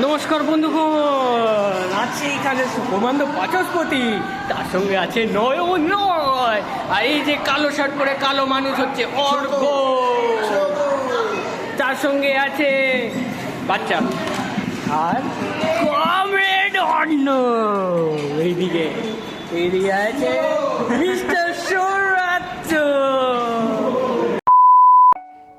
নমস্কার বন্ধুগণ, আছে এখানে সুখবন্ধু বাচস্পতি, তার সঙ্গে আছে নয়ন নয়, আর এই যে কালো শার্ট পরে কালো মানুষ হচ্ছে অর্ঘ, তার সঙ্গে আছে বাচ্চা আর কমরেড অন্য। এইদিকে আছে মিস্টার সৌরাত্র।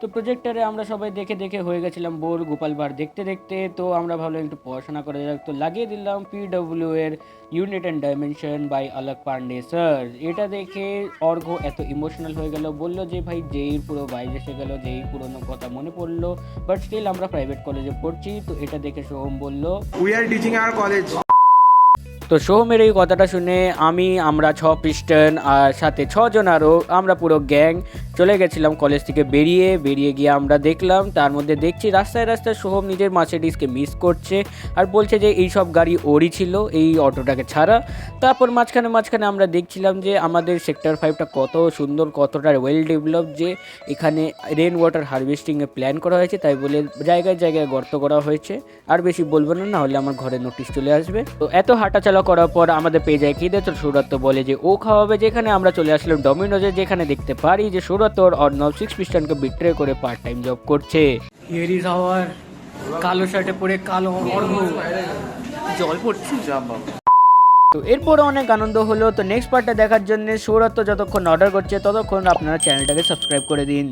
তো প্রজেক্টরে আমরা সবাই দেখে দেখে হয়ে গেছিলাম বোর গোপাল ভাঁড় দেখতে দেখতে। তো আমরা ভাবলাম একটু পড়াশোনা করা যাক, তো লাগিয়ে দিলাম PW এর unit and dimension by Alok Pandey sir. এটা দেখে অর্ঘ এত ইমোশনাল হয়ে গেল, বললো যে ভাই যেই পুরো বাইরে এসে গেল, যেই পুরোনো কথা মনে পড়লো, বাট স্টিল আমরা প্রাইভেট কলেজে পড়ছি। তো এটা দেখে সোহম বলল We are teaching our college. তো সোহমের এই কথাটা শুনে আমরা 6 পিস্টন আর সাথে 6 জন আরও আমরা পুরো গ্যাং চলে গেছিলাম কলেজ থেকে। বেরিয়ে গিয়ে আমরা দেখলাম, তার মধ্যে দেখছি রাস্তায় রাস্তায় সোহম নিজের মার্সিডিজকে মিস করছে আর বলছে যে এই সব গাড়ি ওরই ছিল, এই অটোটাকে ছাড়া। তারপর মাঝখানে আমরা দেখছিলাম যে আমাদের সেক্টর 5টা কত সুন্দর, কতটা ওয়েল ডেভেলপ, যে এখানে রেন ওয়াটার হারভেস্টিংয়ের প্ল্যান করা হয়েছে, তাই বলে জায়গায় জায়গায় গর্ত করা হয়েছে। আর বেশি বলবো না, হলে আমার ঘরে নোটিশ চলে আসবে। তো এত হাঁটাচলা করার পর আমাদের পেয়ে যায় খিদে। তো সৌরত্ব বলে যে ও খাওয়াবে, যেখানে আমরা চলে আসলাম ডমিনোজে, যেখানে দেখতে পারি যে সৌরত্ব অর্ণব 6 পিস্টনকে বিট্রে করে পার্ট টাইম জব করছে। হিয়ার ইজ আওয়ার কালো শার্টে পরে কালো অর্ঘ, জল পড়ছে। তো এরপরে অনেক আনন্দ হলো। তো নেক্সট পার্টটা দেখার জন্য সৌরত্ব যতক্ষণ অর্ডার করছে ততক্ষণ আপনারা চ্যানেলটাকে সাবস্ক্রাইব করে দিন।